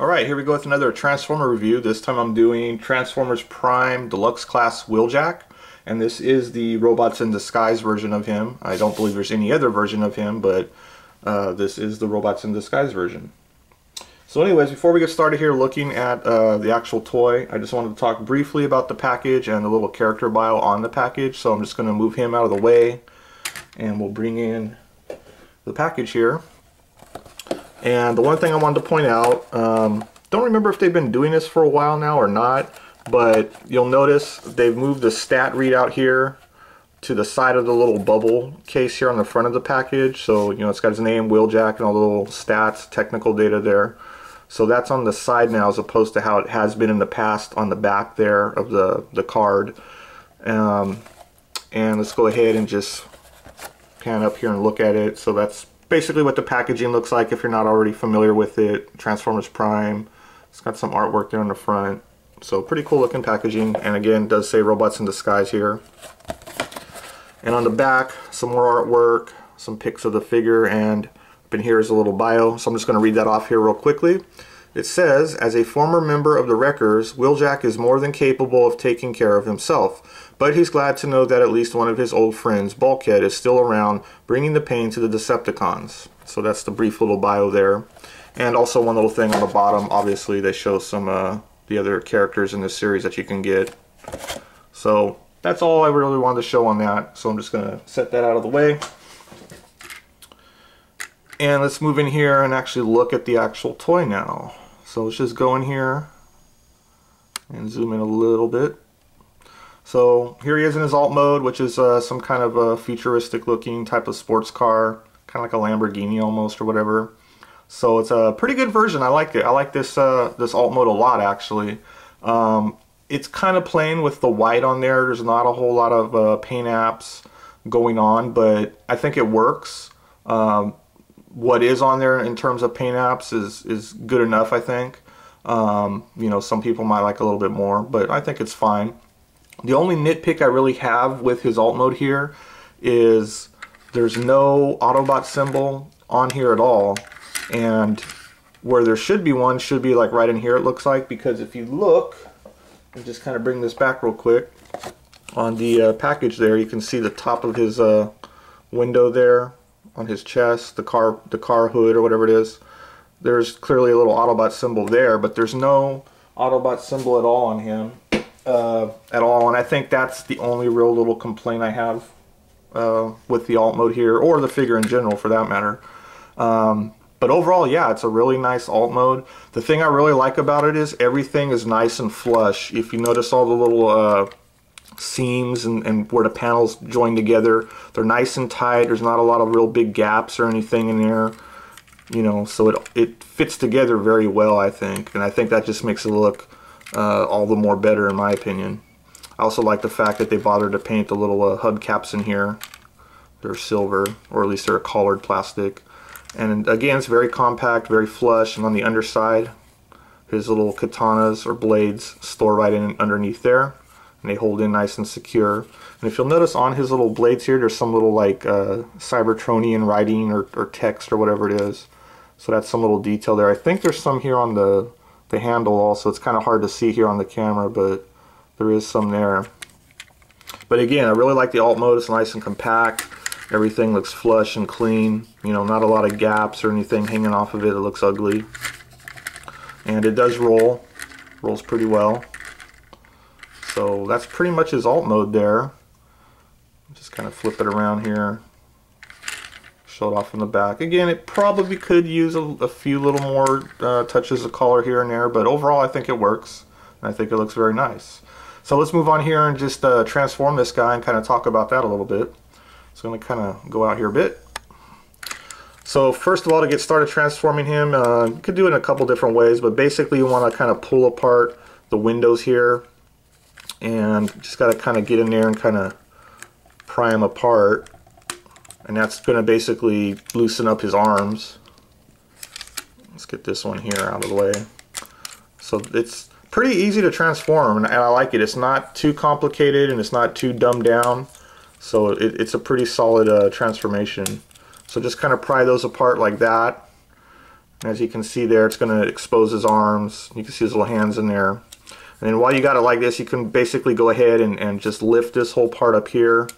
Alright, here we go with another Transformer review. This time I'm doing Transformers Prime Deluxe Class Wheeljack. And this is the Robots in Disguise version of him. I don't believe there's any other version of him, but this is the Robots in Disguise version. So anyways, before we get started here looking at the actual toy, I just wanted to talk briefly about the package and the little character bio on the package. So I'm just going to move him out of the way, and we'll bring in the package here. And the one thing I wanted to point out, don't remember if they've been doing this for a while now or not, but you'll notice they've moved the stat readout here to the side of the little bubble case here on the front of the package. So, you know, it's got his name, Wheeljack, and all the little stats, technical data there. So that's on the side now as opposed to how it has been in the past on the back there of the card. And let's go ahead and just pan up here and look at it. So that's basically what the packaging looks like if you're not already familiar with it. Transformers Prime. It's got some artwork there on the front. So pretty cool looking packaging. And again, it does say Robots in Disguise here. And on the back, some more artwork, some pics of the figure, and up in here is a little bio. So I'm just going to read that off here real quickly. It says, as a former member of the Wreckers, Wheeljack is more than capable of taking care of himself, but he's glad to know that at least one of his old friends, Bulkhead, is still around, bringing the pain to the Decepticons. So that's the brief little bio there. And also one little thing on the bottom, obviously they show some the other characters in this series that you can get. So that's all I really wanted to show on that. So I'm just going to set that out of the way. And let's move in here and actually look at the actual toy now. So let's just go in here and zoom in a little bit. So here he is in his alt mode, which is some kind of a futuristic looking type of sports car, kind of like a Lamborghini almost or whatever. So it's a pretty good version. I like it. I like this this alt mode a lot actually. It's kind of plain with the white on there. There's not a whole lot of paint apps going on, but I think it works. What is on there in terms of paint apps is good enough, I think. You know, some people might like a little bit more, but I think it's fine. The only nitpick I really have with his alt mode here is there's no Autobot symbol on here at all, and where there should be one should be like right in here, it looks like, because if you look, and just kind of bring this back real quick, on the package there you can see the top of his window there on his chest, the car hood or whatever it is. There's clearly a little Autobot symbol there, but there's no Autobot symbol at all on him at all, and I think that's the only real little complaint I have with the alt mode here, or the figure in general for that matter. But overall, yeah, it's a really nice alt mode. The thing I really like about it is everything is nice and flush. If you notice all the little seams and where the panels join together, they're nice and tight. There's not a lot of real big gaps or anything in there, you know, so it fits together very well, I think, and I think that just makes it look all the more better in my opinion. I also like the fact that they bothered to paint the little hubcaps in here. They're silver, or at least they're a colored plastic, and again it's very compact, very flush, and on the underside his little katanas or blades store right in underneath there, and they hold in nice and secure. And if you'll notice on his little blades here, there's some little like Cybertronian writing or text or whatever it is. So that's some little detail there. I think there's some here on the handle also. It's kind of hard to see here on the camera, but there is some there. But again, I really like the alt mode. It's nice and compact. Everything looks flush and clean. You know, not a lot of gaps or anything hanging off of it. It looks ugly. And it does roll. Rolls pretty well. So that's pretty much his alt mode there. Just kind of flip it around here. Show it off in the back. Again, it probably could use a few little more touches of color here and there, but overall I think it works. And I think it looks very nice. So let's move on here and just transform this guy and kind of talk about that a little bit. So I'm going to kind of go out here a bit. So first of all, to get started transforming him, you could do it in a couple different ways, but basically you want to kind of pull apart the windows here, and just got to kind of get in there and kind of pry him apart, and that's going to basically loosen up his arms. Let's get this one here out of the way. So it's pretty easy to transform, and I like it. It's not too complicated and it's not too dumbed down, so it's a pretty solid transformation. So just kind of pry those apart like that, And as you can see there, it's going to expose his arms. You can see his little hands in there. And then while you got it like this, you can basically go ahead and just lift this whole part up here.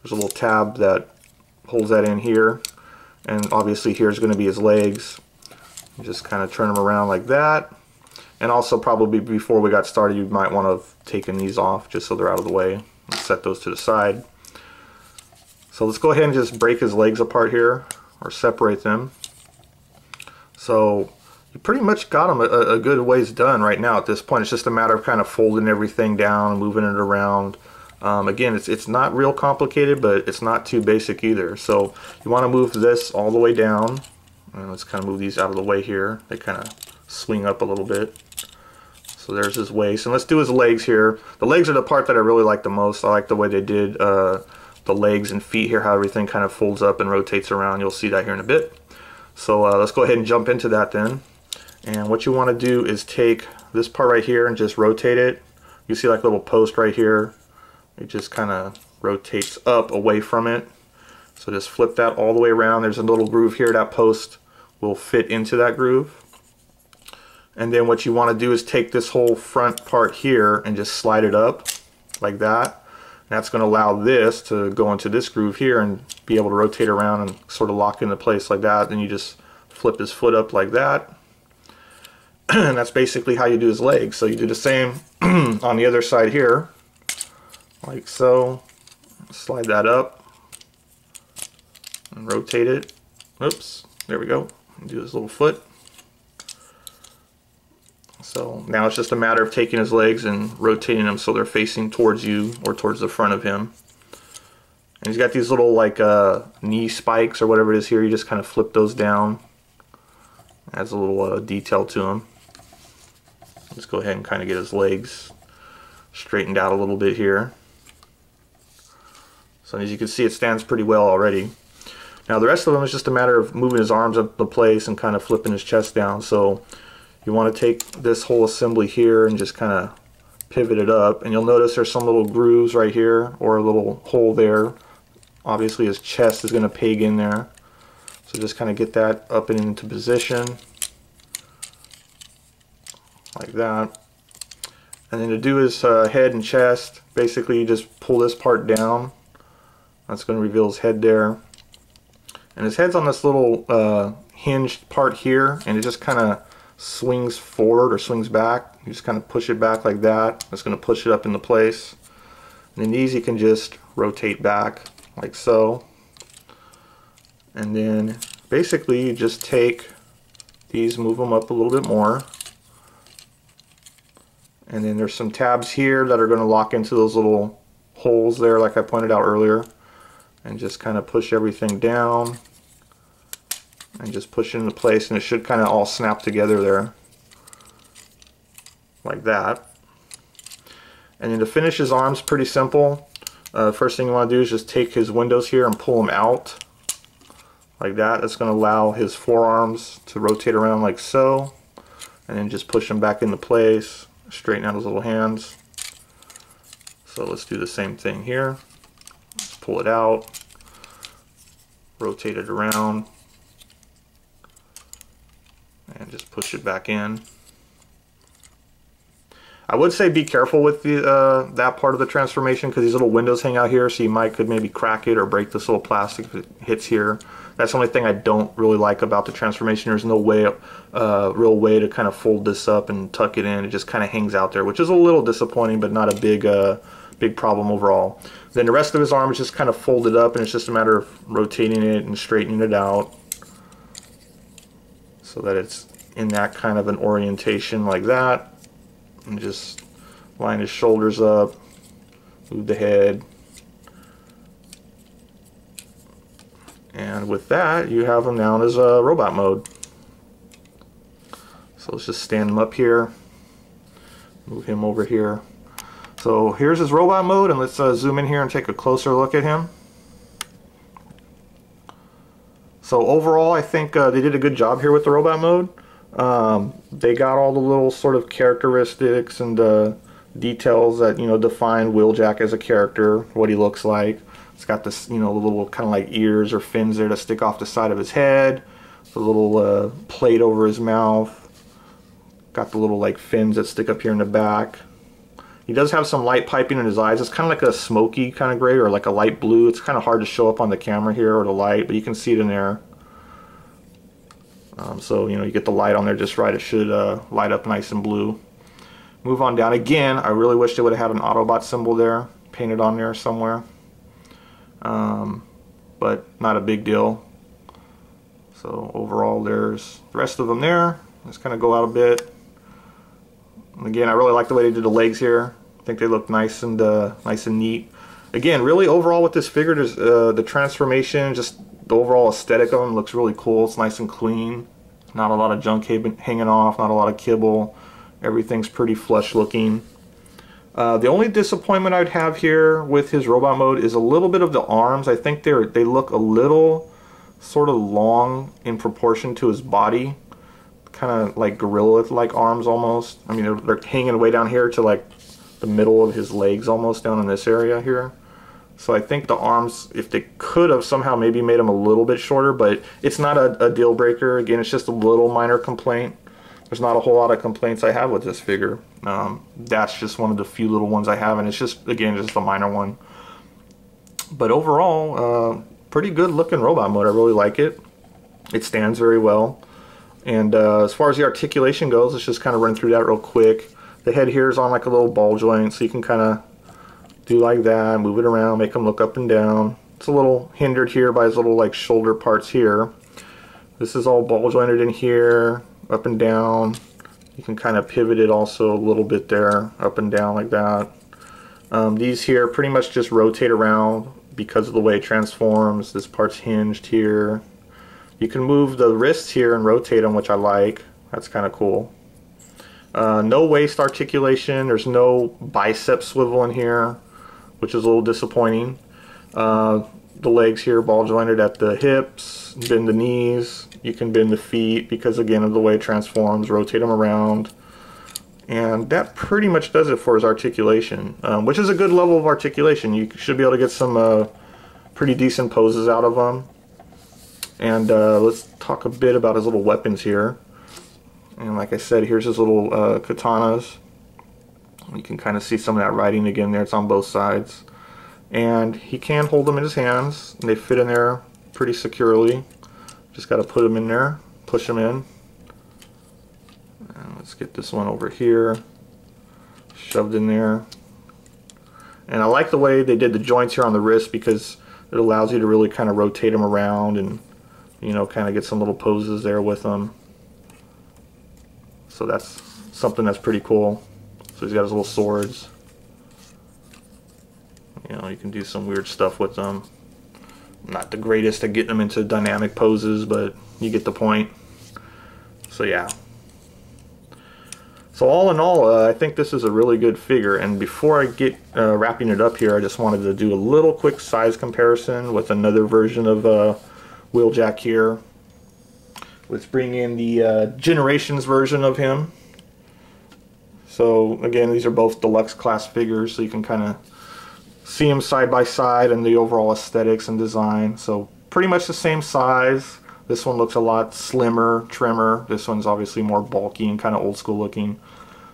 There's a little tab that holds that in here. And obviously here's going to be his legs. You just kind of turn them around like that. And also probably before we got started, you might want to have taken these off just so they're out of the way. Let's set those to the side. So let's go ahead and just break his legs apart here, or separate them. So you pretty much got them a good ways done right now at this point. It's just a matter of kind of folding everything down and moving it around. Again, it's not real complicated, but it's not too basic either. So you want to move this all the way down. And let's kind of move these out of the way here. They kind of swing up a little bit. So there's his waist. And let's do his legs here. The legs are the part that I really like the most. I like the way they did the legs and feet here, how everything kind of folds up and rotates around. You'll see that here in a bit. So let's go ahead and jump into that then. And what you want to do is take this part right here and just rotate it. You see like a little post right here. It just kind of rotates up away from it. So just flip that all the way around. There's a little groove here. That post will fit into that groove. And then what you want to do is take this whole front part here and just slide it up like that. And that's going to allow this to go into this groove here and be able to rotate around and sort of lock into place like that. Then you just flip his foot up like that. And that's basically how you do his legs. So you do the same on the other side here, like so. Slide that up and rotate it. Oops, there we go. Do his little foot. So now it's just a matter of taking his legs and rotating them so they're facing towards you or towards the front of him. And he's got these little like knee spikes or whatever it is here. You just kind of flip those down. Adds a little detail to him. Let's go ahead and kind of get his legs straightened out a little bit here. So as you can see, it stands pretty well already. Now the rest of them is just a matter of moving his arms up the place and kind of flipping his chest down. So you want to take this whole assembly here and just kind of pivot it up. And you'll notice there's some little grooves right here or a little hole there. Obviously his chest is going to peg in there. So just kind of get that up and into position. Like that. And then to do his head and chest, basically you just pull this part down. That's going to reveal his head there. And his head's on this little hinged part here, and it just kind of swings forward or swings back. You just kind of push it back like that. That's going to push it up into place. And then these you can just rotate back like so. And then basically you just take these, move them up a little bit more. And then there's some tabs here that are going to lock into those little holes there like I pointed out earlier. And just kind of push everything down. And just push it into place, and it should kind of all snap together there. Like that. And then to finish his arms, pretty simple. First thing you want to do is just take his windows here and pull them out. Like that. That's going to allow his forearms to rotate around like so. And then just push them back into place. Straighten out his little hands. So let's do the same thing here. Let's pull it out. Rotate it around. And just push it back in. I would say be careful with the that part of the transformation, because these little windows hang out here, so you could maybe crack it or break this little plastic if it hits here. That's the only thing I don't really like about the transformation. There's no way, real way to kind of fold this up and tuck it in. It just kind of hangs out there, which is a little disappointing, but not a big problem overall. Then the rest of his arm is just kind of folded up, and it's just a matter of rotating it and straightening it out so that it's in that kind of an orientation like that. And just line his shoulders up, move the head, and with that you have him down as a robot mode. So let's just stand him up here, move him over here. So here's his robot mode, and let's zoom in here and take a closer look at him. So overall I think they did a good job here with the robot mode. They got all the little sort of characteristics and details that, you know, define Wheeljack as a character, what he looks like. It's got this, you know, little kind of like ears or fins there to stick off the side of his head. The little plate over his mouth. Got the little like fins that stick up here in the back. He does have some light piping in his eyes. It's kind of like a smoky kind of gray or like a light blue. It's kind of hard to show up on the camera here or the light, but you can see it in there. So, you know, you get the light on there just right. It should light up nice and blue. Move on down. Again, I really wish they would have had an Autobot symbol there, painted on there somewhere. But not a big deal. So overall, there's the rest of them there. Let's kind of go out a bit. And again, I really like the way they did the legs here. I think they look nice and neat. Again, really overall with this figure, there's the transformation, just the overall aesthetic of them looks really cool. It's nice and clean. Not a lot of junk hanging off, not a lot of kibble. Everything's pretty flush looking. The only disappointment I'd have here with his robot mode is a little bit of the arms. I think they look a little sort of long in proportion to his body. Kind of like gorilla-like arms almost. I mean, they're hanging way down here to like the middle of his legs almost down in this area here. So I think the arms, if they could have somehow maybe made them a little bit shorter, but it's not a deal breaker. Again, it's just a little minor complaint. There's not a whole lot of complaints I have with this figure. That's just one of the few little ones I have, and it's just, again, just a minor one. But overall, pretty good looking robot mode. I really like it. It stands very well. And as far as the articulation goes, let's just kind of run through that real quick. The head here is on like a little ball joint, so you can kind of do like that, move it around, make him look up and down. It's a little hindered here by his little like shoulder parts here. This is all ball jointed in here, up and down. You can kind of pivot it also a little bit there, up and down like that. These here pretty much just rotate around because of the way it transforms. This part's hinged here. You can move the wrists here and rotate them, which I like. That's kind of cool. No waist articulation. There's no bicep swivel in here, which is a little disappointing. The legs here ball jointed at the hips. Bend the knees. You can bend the feet because, again, of the way it transforms. Rotate them around. And that pretty much does it for his articulation, which is a good level of articulation. You should be able to get some pretty decent poses out of them. And let's talk a bit about his little weapons here. And like I said, here's his little katanas. You can kind of see some of that writing again there. It's on both sides. And he can hold them in his hands. And they fit in there pretty securely. Just got to put them in there, push them in. And let's get this one over here, shoved in there. And I like the way they did the joints here on the wrist because it allows you to really kind of rotate them around and, you know, kind of get some little poses there with them. So that's something that's pretty cool. So he's got his little swords. You know, you can do some weird stuff with them. Not the greatest at getting them into dynamic poses, but you get the point. So yeah. So all in all, I think this is a really good figure. And before I get wrapping it up here, I just wanted to do a little quick size comparison with another version of Wheeljack here. Let's bring in the Generations version of him. So again, these are both deluxe class figures, so you can kind of see them side by side and the overall aesthetics and design. So pretty much the same size. This one looks a lot slimmer, trimmer. This one's obviously more bulky and kind of old school looking.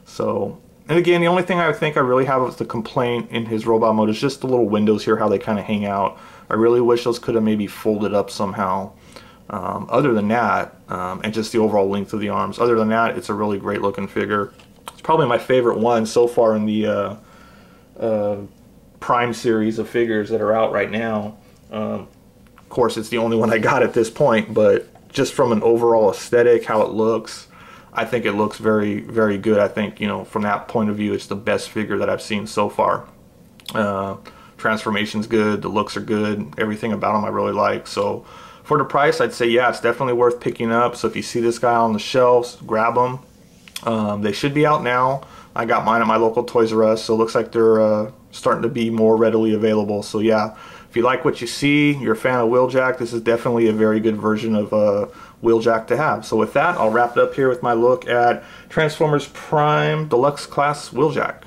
So, and again, the only thing I think I really have with the complaint in his robot mode is just the little windows here, how they kind of hang out. I really wish those could have maybe folded up somehow. Other than that, and just the overall length of the arms. Other than that, it's a really great looking figure. It's probably my favorite one so far in the Prime series of figures that are out right now. Of course, it's the only one I got at this point, but just from an overall aesthetic, how it looks, I think it looks very, very good. I think, you know, from that point of view, it's the best figure that I've seen so far. Transformation's good, the looks are good, everything about him I really like. So for the price, I'd say, yeah, it's definitely worth picking up. So if you see this guy on the shelves, grab them. They should be out now. I got mine at my local Toys R Us, so it looks like they're starting to be more readily available. So yeah, if you like what you see, you're a fan of Wheeljack, this is definitely a very good version of Wheeljack to have. So with that, I'll wrap it up here with my look at Transformers Prime Deluxe Class Wheeljack.